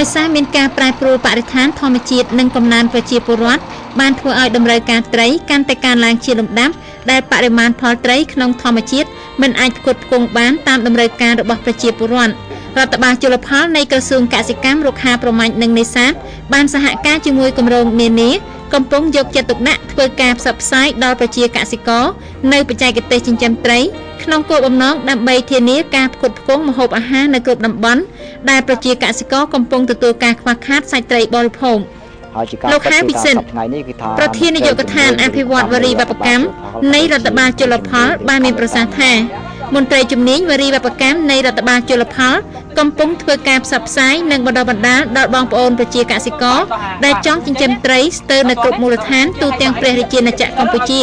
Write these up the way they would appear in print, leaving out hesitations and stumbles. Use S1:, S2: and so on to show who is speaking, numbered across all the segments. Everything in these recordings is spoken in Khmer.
S1: ដោយសារមានការប្រែប្រួលបរិស្ថានធម្មជាតិនិងកំណើនប្រជាពលរដ្ឋបានធ្វើឲ្យតម្រូវការត្រីកាន់តែកើនឡើងជាលំដាប់ដែលបរិមាណផលត្រីក្នុងធម្មជាតិមិនអាចផ្គត់ផ្គង់បានតាមតម្រូវការរបស់ប្រជាពលរដ្ឋរដ្ឋបាលជលផលនៃក្រសួងកសិកម្មរុក្ខាប្រមាញ់និងនេសាទបានសហការជាមួយគម្រោងនានាកំពុងយកចិត្តទុកដាក់ធ្វើការផ្សព្វផ្សាយដល់ប្រជាកសិករនៅបច្ចេកទេសចិញ្ចឹមត្រីក្នុងគោលបំណងដើម្បីធានាការផ្គត់ផ្គង់ម្ហូបអាហារនៅគ្រប់តំបន់ដែលប្រជាកសិករកំពុងទទួលការខ្វះខាតសាច់ត្រីបរិភោគលោកខែពិសិដ្ឋប្រធាននាយកដ្ឋានអភិវឌ្ឍវារីវប្បកម្មនៃរដ្ឋបាលជលផលបានមានប្រសាសន៍ថាមន្ត្រីជំនាញវារីវប្បកម្មនៃរដ្ឋបាលជលផលកំពុងធ្វើការផ្សព្វផ្សាយនិងបណ្ដុះបណ្ដាលដល់បងប្អូនប្រជាកសិករដែលចង់ចិញ្ចឹមត្រីស្ទើរនៅគ្រប់មូលដ្ឋានទូទាំងព្រះរាជាណាចក្រកម្ពុជា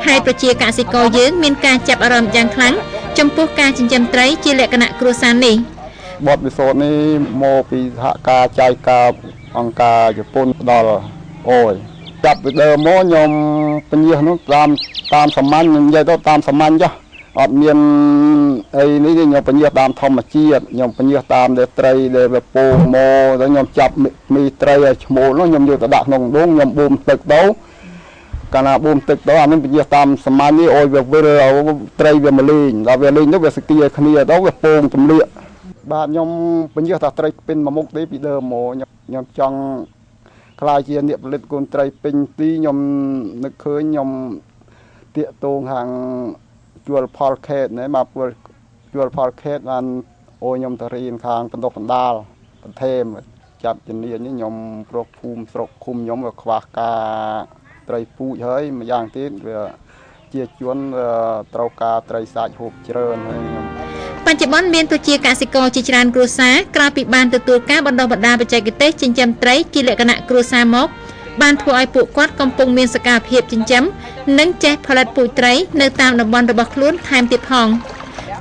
S1: ហើយប្រជាកសិករយើងមានការចាប់អារម្មណ៍យ៉ាងខ្លាំងចំពោះការចិញ្ចឹមត្រីជាលក្ខណៈគ្រួសារនេះ
S2: បទពិសោធន៍នេះមកពីសហការចែកការអង្គការជប៉ុនដល់អូយចាប់ពីដើមមកខ្ញុំពញាសនោះតាមសាមញ្ញនិយាយទៅតាមសាមញ្ញចុះអត់មានអីនេះខ្ញុំពញាសតាមធម្មជាតិខ្ញុំពញាសតាមដែលត្រីដែលវាពងមកទៅខ្ញុំចាប់មីត្រីឲ្យឈ្មោលនោះខ្ញុំយកទៅដាក់ក្នុងដងខ្ញុំបូមទឹកទៅកាលណាបូមទឹកទៅអានេះពញាសតាមសាមញ្ញនេះឲ្យវាវិលត្រីវាមកលេងដល់វាលេងទៅវាស្គីគ្នាទៅវាពងទម្លាក់បាទខ្ញុំពញាសថាត្រីពេញមួយមុខទេពីដើមមកខ្ញុំចង់ខ្លាយជាអ្នកផលិតកូនត្រីពេញទីខ្ញុំនឹកឃើញខ្ញុំតាកតងខាងជួលផលខេតណែមកជួលផលខេតបានអូខ្ញុំទៅរៀនខាងបណ្ដុះបណ្ដាលបន្ថែមចាប់ជំនាញនេះខ្ញុំប្រុសភូមិស្រុកឃុំខ្ញុំវាខ្វះការត្រីពូជហើយម្យ៉ាងទៀតវាជាជួនត្រូវការត្រីសាច់ហូបច្រើនហើយខ្ញុំ
S1: បច្ចុប្បន្នមានប្រជាកសិករជាច្រើនគ្រួសារក្រោយពីបានទទួលការបណ្ដុះបណ្ដាលបច្ចេកទេសចិញ្ចឹមត្រីជាលក្ខណៈគ្រួសារមកបានធ្វើឲ្យពួកគាត់កំពុងមានសកម្មភាពចិញ្ចឹមនិងចេះផលិតពូជត្រីនៅតាមតំបន់របស់ខ្លួនថែមទៀតផង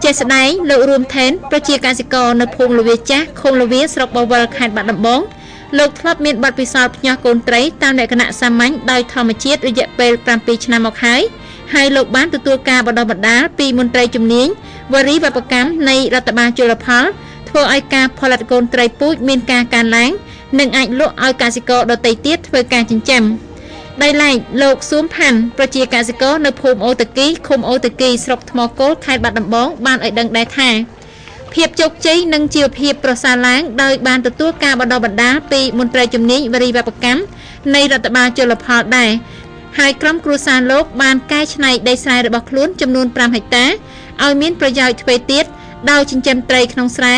S1: ជាស្ដែងលោករួមថេនប្រជាកសិករនៅភូមិលវាចាស់ឃុំលវាស្រុកបវលខេត្តបាត់ដំបងលោកធ្លាប់មានបទពិសោធន៍ផ្ញើកូនត្រីតាមលក្ខណៈសាមញ្ញដោយធម្មជាតិរយៈពេល7ឆ្នាំមកហើយលោកបានទទួលការបណ្ដុះបណ្ដាលពីមន្ត្រីជំនាញវារីវប្បកម្មនៃរដ្ឋបាលជលផលធ្វើឲ្យការផលិតកូនត្រីពូជមានការកើនឡើងនិងអាចលក់ឲ្យកសិករដទៃទៀតធ្វើការចិញ្ចឹមដោយឡែកលោកសួមផាន់ប្រជាកសិករនៅភូមិអូតាគីឃុំអូតាគីស្រុកថ្មគោលខេត្តបាត់ដំបងបានឲ្យដឹងដែរថាភាពជោគជ័យនិងជីវភាពប្រសើរឡើងដោយបានទទួលការបណ្ដុះបណ្ដាលពីមន្ត្រីជំនាញវារីវប្បកម្មនៃរដ្ឋបាលជលផលដែរហើយក្រុមគ្រួសារលោកបានកែច្នៃដីស្រែរបស់ខ្លួនចំនួន5ហិកតាឲ្យមានប្រយោជន៍ទ្វេទៀតដោយចិញ្ចឹមត្រីក្នុងស្រែ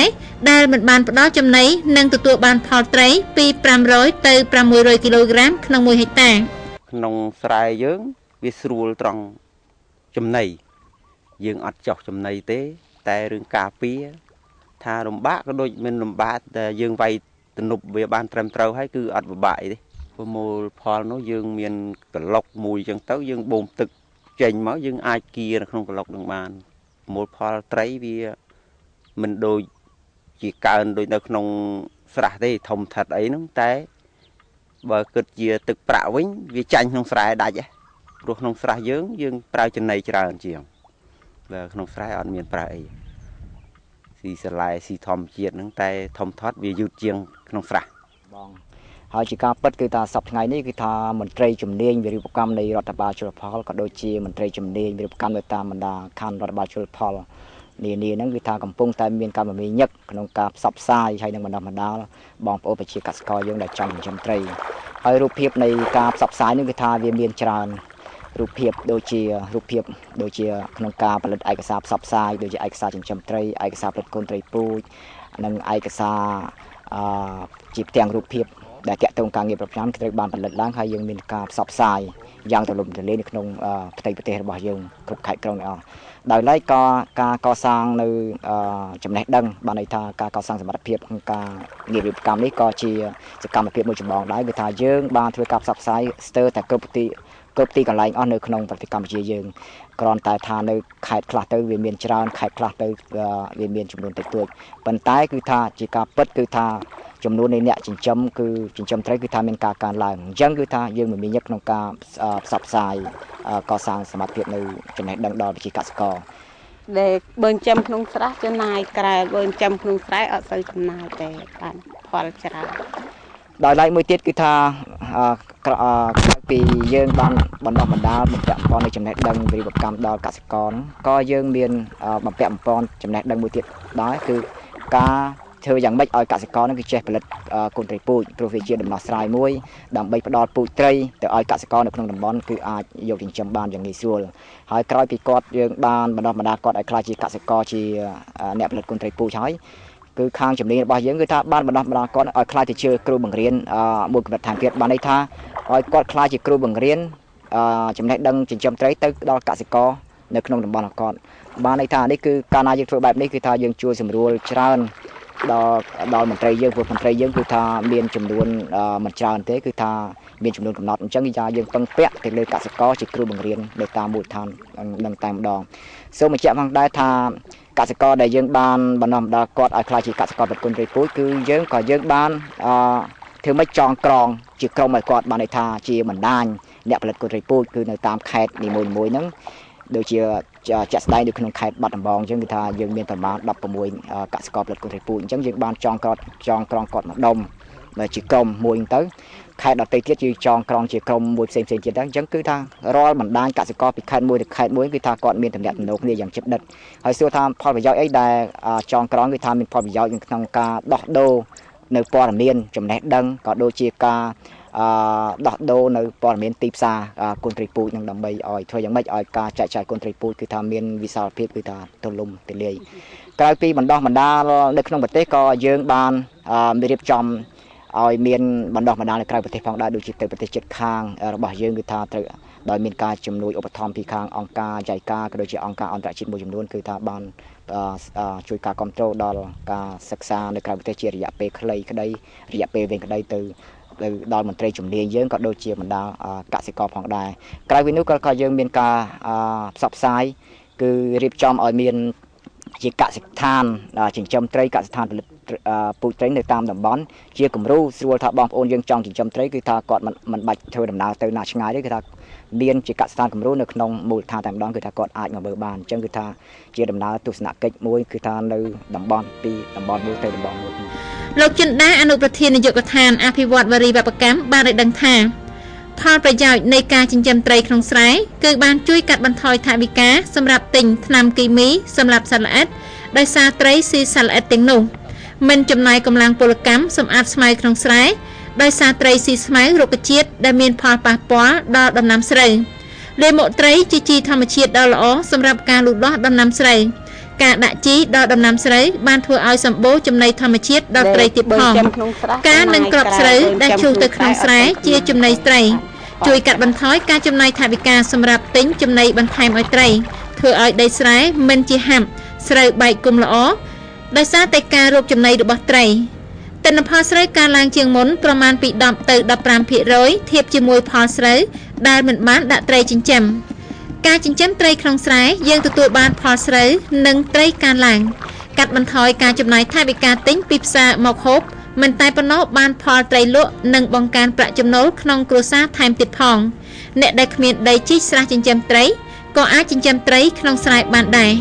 S1: ដែលមិនបានផ្ដល់ចំណីនិងទទួលបានផលត្រីពី500ទៅ600គីឡូក្រាមក្នុង1ហិកតា
S3: ក្នុងស្រែយើងវាស្រួលត្រង់ចំណីយើងអត់ចោះចំណីទេតែរឿងការពារថាលំបាកក៏ដូចមិនលំបាកតែយើងវាយទំនប់វាបានត្រឹមត្រូវហើយគឺអត់ពិបាកទេប្រមូលផលនោះយើងមានក្លុកមួយអញ្ចឹងទៅយើងបូមទឹកចេញមកយើងអាចគៀនៅក្នុងក្លុកនឹងបានប្រមូលផលត្រីវាមិនដូចជាកើនដូចនៅក្នុងស្រះទេធំថាត់អីហ្នឹងតែបើគិតជាទឹកប្រាក់វិញវាចាញ់ក្នុងស្រែដាច់ព្រោះក្នុងស្រះយើងប្រើចំណីច្រើនជាងបើក្នុងស្រែអត់មានប្រើអីស៊ីសាឡាយស៊ីធម្មជាតិហ្នឹងតែធំធាត់វាយឺតជាងក្នុងស្រះ
S4: បងហើយជាការពិតគឺថាសប្តាហ៍ថ្ងៃនេះគឺថាមន្ត្រីជំនាញវិរិយកម្មនៃរដ្ឋបាលជលផលក៏ដូចជាមន្ត្រីជំនាញវិរិយកម្មនៅតាមបណ្ដាខណ្ឌរដ្ឋបាលជលផលនានាហ្នឹងគឺថាកំពុងតែមានការមមាញឹកក្នុងការផ្សព្វផ្សាយហើយនឹងបណ្ដុះបណ្ដាលបងប្អូនប្រជាកសិករយើងដែលចង់ចិញ្ចឹមត្រីហើយរូបភាពនៃការផ្សព្វផ្សាយនេះគឺថាវាមានច្រើនរូបភាពដូចជាក្នុងការផលិតឯកសារផ្សព្វផ្សាយដូចជាឯកសារចិញ្ចឹមត្រីឯកសារផលិតកូនត្រីពូជនិងឯកសារជាផ្ទាំងរូបភាពដែលតាក់ទងការងារប្រចាំត្រូវបានផលិតឡើងហើយយើងមានការផ្សព្វផ្សាយយ៉ាងទូលំទូលាយនៅក្នុងផ្ទៃប្រទេសរបស់យើងគ្រប់ខេត្តក្រុងទាំងអស់ដោយឡែកក៏ការកសាងនៅចំណេះដឹងបានន័យថាការកសាងសមត្ថភាពក្នុងការងារវិកម្មនេះក៏ជាសកម្មភាពមួយចម្បងដែរគឺថាយើងបានធ្វើការផ្សព្វផ្សាយស្ទើរតែគ្រប់ទីកន្លែងអស់នៅក្នុងប្រទេសកម្ពុជាយើងគ្រាន់តែថានៅខេត្តខ្លះទៅវាមានច្រើនខេត្តខ្លះទៅវាមានចំនួនតិចតួចប៉ុន្តែគឺថាជាការពិតគឺថាចំនួននៃអ្នកចិញ្ចឹមត្រីគឺថាមានការកើនឡើងអញ្ចឹងគឺថាយើងមិនមានញឹកក្នុងការផ្សព្វផ្សាយកសាងសមត្ថភាពនៅចំណេះដឹងដល់ប្រជាកសិករ
S5: để bơn châm không sát cho này cái bơn châm không sát ở sân châm này để bạn phật chả
S4: đòi lại mới tiết cứ tha vì dương ban đọc bản đa một chạm con để chấm nét đằng vì một cam đo cả con có dương miền bằng vẹn con chấm nét đằng mới tiết đóคือការធ្វើយ៉ាងម៉េចឲ្យកសិករនឹងគឺចេះផលិតកូនត្រីពូជព្រោះវាជាដំណោះស្រាយមួយដើម្បីផ្ដល់ពូជត្រីទៅឲ្យកសិករនៅក្នុងតំបន់គឺអាចយកចិញ្ចឹមបានយ៉ាងងាយស្រួលហើយក្រោយពីគាត់យើងបានបណ្ដុះបណ្ដាលគាត់ឲ្យក្លាយជាកសិករជាអ្នកផលិតកូនត្រីពូជហើយគឺខាងជំនាញរបស់យើងគឺថាបានបណ្ដុះបណ្ដាលគាត់ឲ្យក្លាយទៅជាគ្រូបង្រៀនមួយកម្រិតថែមទៀតបានន័យថាឲ្យគាត់ក្លាយជាគ្រូបង្រៀនចំណេះដឹងចិញ្ចឹមត្រីទៅដល់កសិករនៅក្នុងតំបន់គាត់បានន័យថានេះគឺការណាយើងធ្វើបែបនេះគឺថាយើងជួយសម្រួលច្រើនដល់មន្ត្រីយើងព្រោះមន្ត្រីយើងគឺថាមានចំនួនមិនច្រើនទេគឺថាមានចំនួនកំណត់អញ្ចឹងយើងពឹងពាក់ទៅលើកសិករជាគ្រូបង្រៀននៅតាមមូលដ្ឋាននឹងតែម្ដងសូមបញ្ជាក់ផងដែរថាកសិករដែលយើងបានបណ្ដុះបណ្ដាលគាត់ឲ្យក្លាយជាកសិករប្រគុណត្រីពូជគឺយើងបានធ្វើម៉េចចងក្រងជាក្រុមឲ្យគាត់បានន័យថាជាបណ្ដាញអ្នកផលិតកូនត្រីពូជគឺនៅតាមខេត្តនីមួយៗហ្នឹងដូចជាជាក់ស្ដែងនៅក្នុងខេត្តបាត់ដំបងអញ្ចឹងគឺថាយើងមានប្រមាណ16កសិករផលិតកូនត្រីពូជអញ្ចឹងយើងបានចងក្រងគាត់មកដុំជាក្រុមមួយទៅខេត្តដទៃទៀតគឺចងក្រងជាក្រុមមួយផ្សេងទៀតដែរអញ្ចឹងគឺថារាល់បណ្ដាញកសិករពីខេត្តមួយទៅខេត្តមួយគឺថាគាត់មានទំនាក់ទំនងគ្នាយ៉ាងជិតដិតហើយសួរថាផលប្រយោជន៍អីដែលចងក្រងគឺថាមានផលប្រយោជន៍ក្នុងការដោះដូរនៅព័ត៌មានចំណេះដឹងក៏ដូចជាការដោះដូរនៅព័ត៌មានទីផ្សារកូនត្រីពូជនឹងដើម្បីឲ្យធ្វើយ៉ាងម៉េចឲ្យការចែកចាយកូនត្រីពូជគឺថាមានវិសាលភាពគឺថាទូលំទូលាយក្រៅពីបណ្ដោះបណ្ដាលនៅក្នុងប្រទេសក៏យើងបានរៀបចំឲ្យមានបណ្ដោះបណ្ដាលនៅក្រៅប្រទេសផងដែរដូចជាទៅប្រទេសជិតខាងរបស់យើងគឺថាត្រូវដោយមានការជំនួយឧបត្ថម្ភពីខាងអង្គការចៃការក៏ដូចជាអង្គការអន្តរជាតិមួយចំនួនគឺថាបានជួយការគ្រប់គ្រងដល់ការសិក្សានៅក្រៅប្រទេសជារយៈពេលខ្លីក្តីរយៈពេលវែងក្តីទៅដល់មន្ត្រីជំនាញយើងក៏ដូចជាបណ្ដាកសិករផងដែរក្រៅពីនោះក៏យើងមានការផ្សព្វផ្សាយគឺរៀបចំឲ្យមានជាកសិដ្ឋានចិញ្ចឹមត្រីកសិដ្ឋានផលិតពូជត្រីនៅតាមតំបន់ជាគំរូស្រួលថាបងប្អូនយើងចង់ចិញ្ចឹមត្រីគឺថាគាត់មិនបាច់ធ្វើដំណើរទៅណាឆ្ងាយទេគឺថាមានជាកសិដ្ឋានគំរូនៅក្នុងមូលដ្ឋានតែម្ដងគឺថាគាត់អាចមកមើលបានអញ្ចឹងគឺថាជាដំណើរទស្សនកិច្ចមួយគឺថានៅតំបន់ពីតំបន់មួយទៅតំបន់មួយ
S1: លោកចិន្តាអនុប្រធាននាយកដ្ឋានអភិវឌ្ឍន៍វារីវប្បកម្មបានឲ្យដឹងថាផលប្រយោជន៍នៃការចិញ្ចឹមត្រីក្នុងស្រែគឺបានជួយកាត់បន្ថយថវិកាសម្រាប់ទិញថ្នាំគីមីសម្រាប់សត្វល្អិតដោយសារត្រីស៊ីសត្វល្អិតទាំងនោះមិនចំណាយកម្លាំងពលកម្មសម្អាតស្មៅក្នុងស្រែដោយសារត្រីស៊ីស្មៅរុក្ខជាតិដែលមានផលប៉ះពាល់ដល់ដំណាំស្រូវលាមកត្រីជាជីធម្មជាតិដ៏ល្អសម្រាប់ការលូតលាស់ដំណាំស្រូវការដាក់ជីដល់ដំណាំស្រូវបានធ្វើឲ្យសម្បូរចំណីធម្មជាតិដល់ត្រីទៀតផងការនឹងគ្រាប់ស្រូវដែលជ្រុះទៅក្នុងស្រែជាចំណីត្រីជួយកាត់បន្ថយការចំណាយថវិកាសម្រាប់ទិញចំណីបន្ថែមឲ្យត្រីធ្វើឲ្យដីស្រែមិនជាហាប់ស្រូវបែកគុំល្អដោយសារតែការរកចំណីរបស់ត្រីទិន្នផលស្រូវកើនឡើងជាងមុនប្រមាណពី10ទៅ 15% ធៀបជាមួយផលស្រូវដែលមិនបានដាក់ត្រីចិញ្ចឹមការចិញ្ចឹមត្រីក្នុងស្រែយើងទទួលបានផលស្រូវនិងត្រីកើនឡើងកាត់បន្ថយការចំណាយថវិកាទិញពីផ្សារមកហូបមិនតែប៉ុណ្ណោះបានផលត្រីលក់និងបង្កើនប្រាក់ចំណូលក្នុងគ្រួសារថែមទៀតផងអ្នកដែលគ្មានដីជីកស្រះចិញ្ចឹមត្រីក៏អាចចិញ្ចឹមត្រីក្នុងស្រែបានដែរ